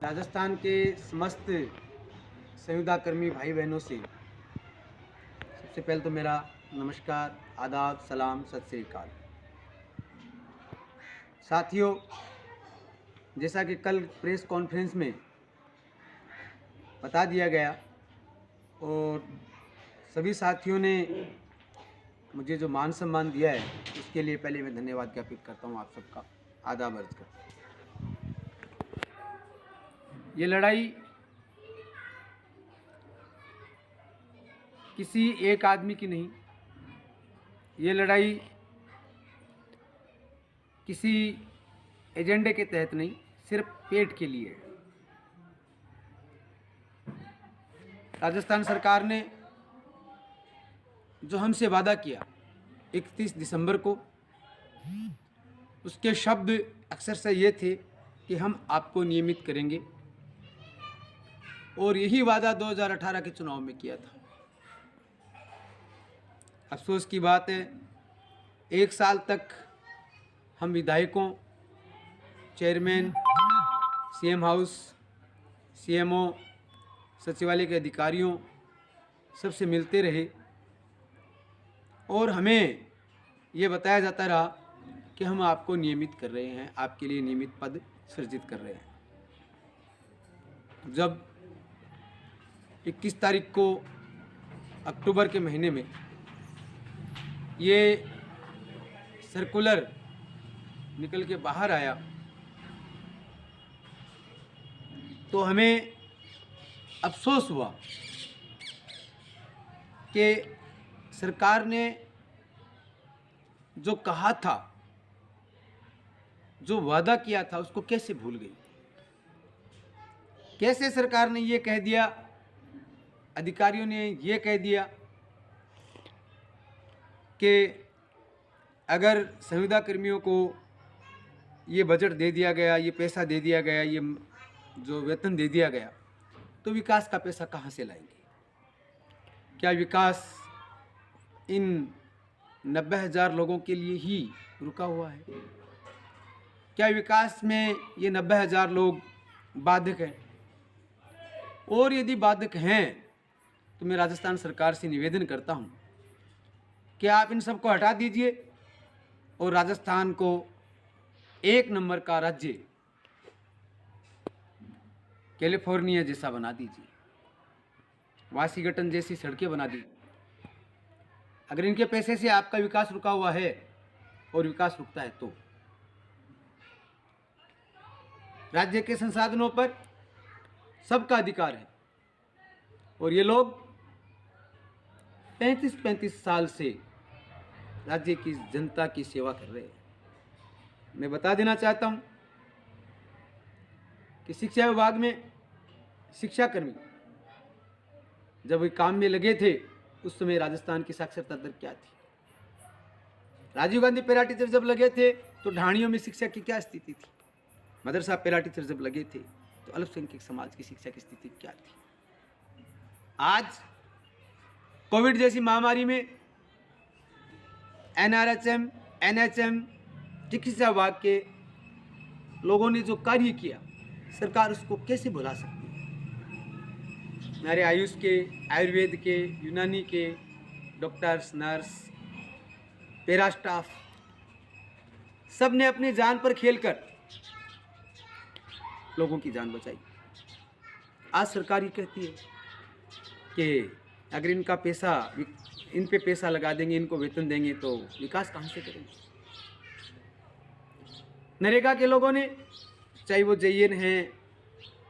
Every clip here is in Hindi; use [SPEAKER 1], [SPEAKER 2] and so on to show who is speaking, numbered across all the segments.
[SPEAKER 1] राजस्थान के समस्त संविदाकर्मी भाई बहनों से सबसे पहले तो मेरा नमस्कार, आदाब, सलाम, सत श्री अकाल। साथियों, जैसा कि कल प्रेस कॉन्फ्रेंस में बता दिया गया और सभी साथियों ने मुझे जो मान सम्मान दिया है उसके लिए पहले मैं धन्यवाद ज्ञापित करता हूँ आप सबका, आदाब अर्ज करता हूँ। ये लड़ाई किसी एक आदमी की नहीं, ये लड़ाई किसी एजेंडे के तहत नहीं, सिर्फ पेट के लिए है। राजस्थान सरकार ने जो हमसे वादा किया 31 दिसंबर को, उसके शब्द अक्सर से ये थे कि हम आपको नियमित करेंगे, और यही वादा 2018 के चुनाव में किया था। अफसोस की बात है, 1 साल तक हम विधायकों, चेयरमैन, सीएम हाउस, सीएमओ, सचिवालय के अधिकारियों सबसे मिलते रहे और हमें ये बताया जाता रहा कि हम आपको नियमित कर रहे हैं, आपके लिए नियमित पद सृजित कर रहे हैं। जब 21 तारीख को अक्टूबर के महीने में ये सर्कुलर निकल के बाहर आया तो हमें अफसोस हुआ कि सरकार ने जो कहा था, जो वादा किया था, उसको कैसे भूल गई। कैसे सरकार ने ये कह दिया, अधिकारियों ने ये कह दिया कि अगर संविदा कर्मियों को ये बजट दे दिया गया, ये पैसा दे दिया गया, ये जो वेतन दे दिया गया, तो विकास का पैसा कहाँ से लाएंगे। क्या विकास इन 90,000 लोगों के लिए ही रुका हुआ है? क्या विकास में ये 90,000 लोग बाधक हैं? और यदि बाधक हैं तो मैं राजस्थान सरकार से निवेदन करता हूं कि आप इन सबको हटा दीजिए और राजस्थान को 1 नंबर का राज्य कैलिफोर्निया जैसा बना दीजिए, वाशिंगटन जैसी सड़कें बना दीजिए। अगर इनके पैसे से आपका विकास रुका हुआ है और विकास रुकता है तो राज्य के संसाधनों पर सबका अधिकार है और ये लोग 35 साल से राज्य की जनता की सेवा कर रहे हैं। मैं बता देना चाहता हूं कि शिक्षा विभाग में शिक्षाकर्मी जब वे काम में लगे थे उस समय राजस्थान की साक्षरता दर क्या थी। राजीव गांधी पैरा टीचर जब लगे थे तो ढाणियों में शिक्षा की क्या स्थिति थी। मदरसा पैरा टीचर जब लगे थे तो अल्पसंख्यक समाज की शिक्षा की स्थिति क्या थी। आज कोविड जैसी महामारी में एनआरएचएम, एनएचएम, चिकित्सा विभाग के लोगों ने जो कार्य किया, सरकार उसको कैसे भुला सकती है। हमारे आयुष के, आयुर्वेद के, यूनानी के डॉक्टर्स, नर्स, पैरा स्टाफ सब ने अपनी जान पर खेलकर लोगों की जान बचाई। आज सरकार ये कहती है कि अगर इनका पैसा, इन पे पैसा लगा देंगे, इनको वेतन देंगे तो विकास कहाँ से करेंगे। नरेगा के लोगों ने, चाहे वो जेईएन हैं,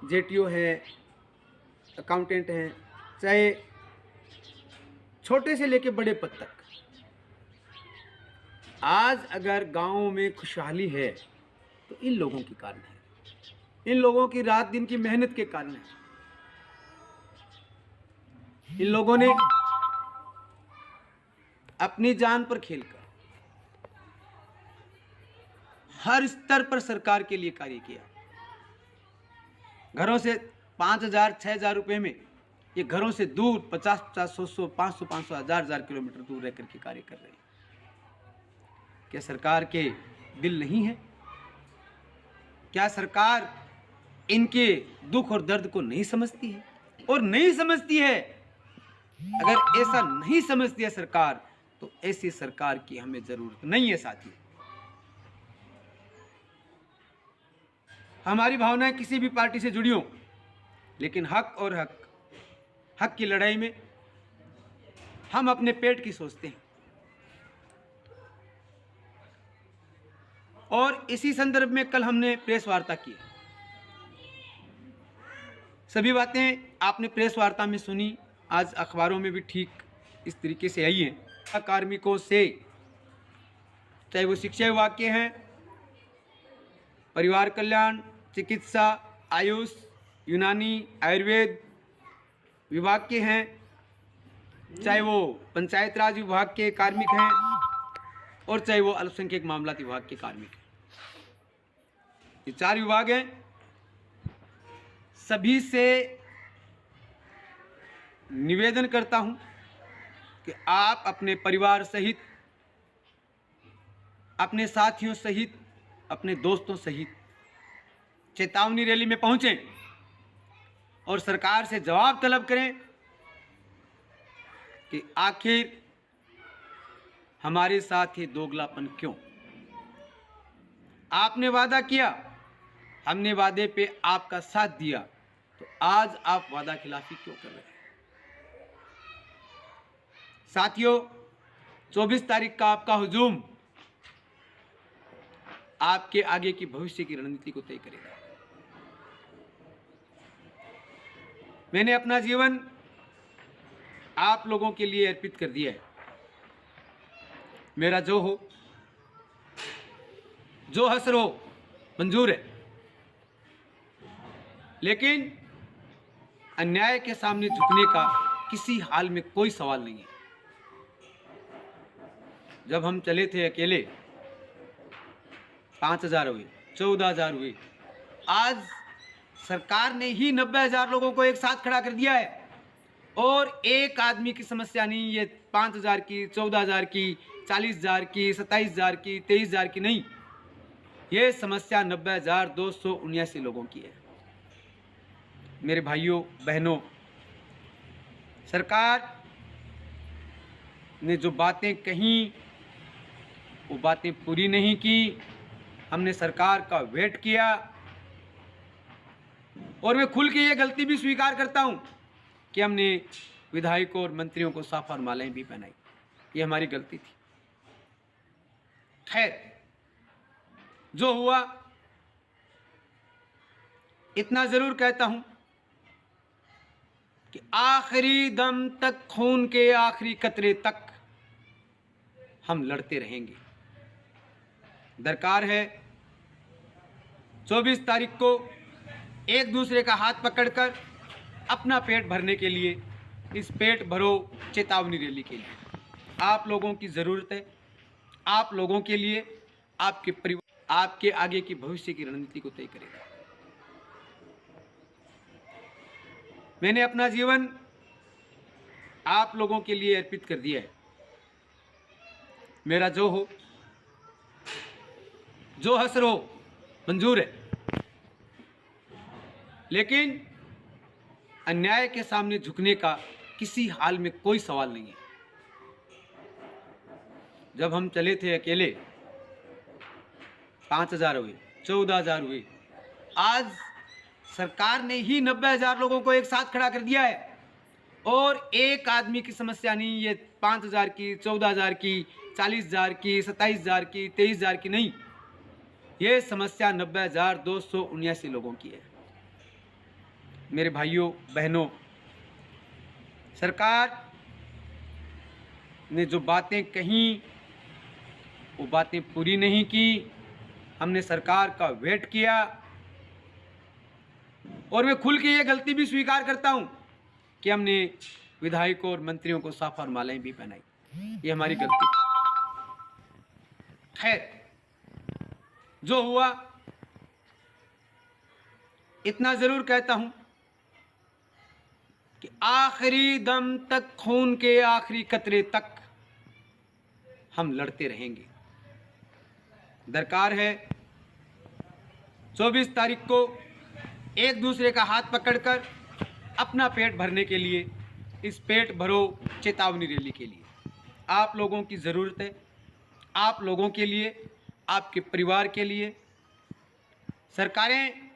[SPEAKER 1] जेटीओ हैं, अकाउंटेंट हैं, चाहे छोटे से लेके बड़े पद तक, आज अगर गांवों में खुशहाली है तो इन लोगों के कारण है, इन लोगों की रात दिन की मेहनत के कारण है। इन लोगों ने अपनी जान पर खेलकर हर स्तर पर सरकार के लिए कार्य किया। घरों से 5,000, 6,000 रुपए में ये घरों से दूर 50-50, 100-100, 500-500, 1,000 किलोमीटर दूर रह करके कार्य कर रहे हैं। क्या सरकार के दिल नहीं है? क्या सरकार इनके दुख और दर्द को नहीं समझती है और नहीं समझती है। अगर ऐसा नहीं समझती है सरकार, तो ऐसी सरकार की हमें जरूरत नहीं है साथियों। हमारी भावनाएं किसी भी पार्टी से जुड़ी हों, लेकिन हक की लड़ाई में हम अपने पेट की सोचते हैं। और इसी संदर्भ में कल हमने प्रेस वार्ता की। सभी बातें आपने प्रेस वार्ता में सुनी, आज अखबारों में भी ठीक इस तरीके से आई है। कार्मिकों से, चाहे वो शिक्षा विभाग के हैं, परिवार कल्याण, चिकित्सा, आयुष, यूनानी, आयुर्वेद विभाग के हैं, चाहे वो पंचायत राज विभाग के कार्मिक हैं, और चाहे वो अल्पसंख्यक मामलात विभाग के कार्मिक हैं। ये 4 विभाग हैं। सभी से निवेदन करता हूं कि आप अपने परिवार सहित, अपने साथियों सहित, अपने दोस्तों सहित चेतावनी रैली में पहुंचें और सरकार से जवाब तलब करें कि आखिर हमारे साथ ये दोगलापन क्यों। आपने वादा किया, हमने वादे पे आपका साथ दिया, तो आज आप वादा खिलाफी क्यों कर रहे हैं। साथियों, 24 तारीख का आपका हुजूम आपके आगे की भविष्य की रणनीति को तय करेगा। मैंने अपना जीवन आप लोगों के लिए अर्पित कर दिया है। मेरा जो हो, जो हसर हो, मंजूर है, लेकिन अन्याय के सामने झुकने का किसी हाल में कोई सवाल नहीं है। जब हम चले थे अकेले, 5,000 हुए, 14,000 हुए, आज सरकार ने ही 90,000 लोगों को एक साथ खड़ा कर दिया है। और एक आदमी की समस्या नहीं, ये 5,000 की, 14,000 की, 40,000 की, 27,000 की, 23,000 की नहीं, ये समस्या 90,279 लोगों की है। मेरे भाइयों बहनों, सरकार ने जो बातें कहीं वो बातें पूरी नहीं की। हमने सरकार का वेट किया और मैं खुल के ये गलती भी स्वीकार करता हूं कि हमने विधायकों और मंत्रियों को साफ और मालाएं भी पहनाई। ये हमारी गलती थी। खैर, जो हुआ, इतना जरूर कहता हूं कि आखिरी दम तक, खून के आखिरी कतरे तक हम लड़ते रहेंगे। दरकार है 24 तारीख को एक दूसरे का हाथ पकड़कर अपना पेट भरने के लिए, इस पेट भरो चेतावनी रैली के लिए आप लोगों की ज़रूरत है। आप लोगों के लिए, आपके परिवार, आपके आगे की भविष्य की रणनीति को तय करेगा। मैंने अपना जीवन आप लोगों के लिए अर्पित कर दिया है। मेरा जो हो, जो हसर हो, मंजूर है, लेकिन अन्याय के सामने झुकने का किसी हाल में कोई सवाल नहीं है। जब हम चले थे अकेले, 5,000 हुए, 14,000 हुए, आज सरकार ने ही 90,000 लोगों को एक साथ खड़ा कर दिया है। और एक आदमी की समस्या नहीं, ये 5,000 की, 14,000 की, 40,000 की, 27,000 की, 23,000 की नहीं, ये समस्या 90,279 लोगों की है। मेरे भाइयों बहनों, सरकार ने जो बातें कहीं वो बातें पूरी नहीं की। हमने सरकार का वेट किया और मैं खुल के ये गलती भी स्वीकार करता हूं कि हमने विधायकों और मंत्रियों को साफ और मालाएं भी पहनाई। ये हमारी गलती थी। खैर, जो हुआ, इतना जरूर कहता हूं कि आखिरी दम तक, खून के आखिरी कतरे तक हम लड़ते रहेंगे। दरकार है 24 तारीख को एक दूसरे का हाथ पकड़कर अपना पेट भरने के लिए, इस पेट भरो चेतावनी रैली के लिए आप लोगों की ज़रूरत है, आप लोगों के लिए, आपके परिवार के लिए। सरकारें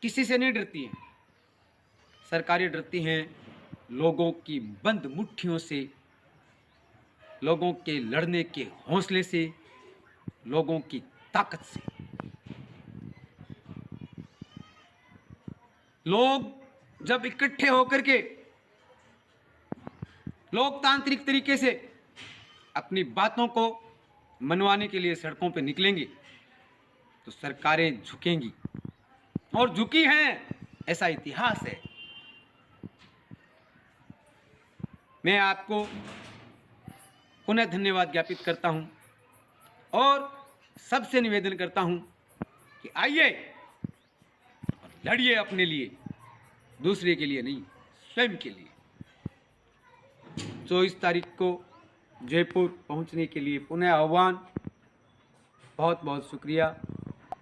[SPEAKER 1] किसी से नहीं डरती हैं, सरकारें डरती हैं लोगों की बंद मुट्ठियों से, लोगों के लड़ने के हौसले से, लोगों की ताकत से। लोग जब इकट्ठे होकर के लोकतांत्रिक तरीके से अपनी बातों को मनवाने के लिए सड़कों पर निकलेंगे तो सरकारें झुकेंगी, और झुकी हैं, ऐसा इतिहास है। मैं आपको पुनः धन्यवाद ज्ञापित करता हूं और सबसे निवेदन करता हूं कि आइए लड़िए अपने लिए, दूसरे के लिए नहीं, स्वयं के लिए। 24 तारीख को जयपुर पहुंचने के लिए पुनः आह्वान। बहुत बहुत शुक्रिया।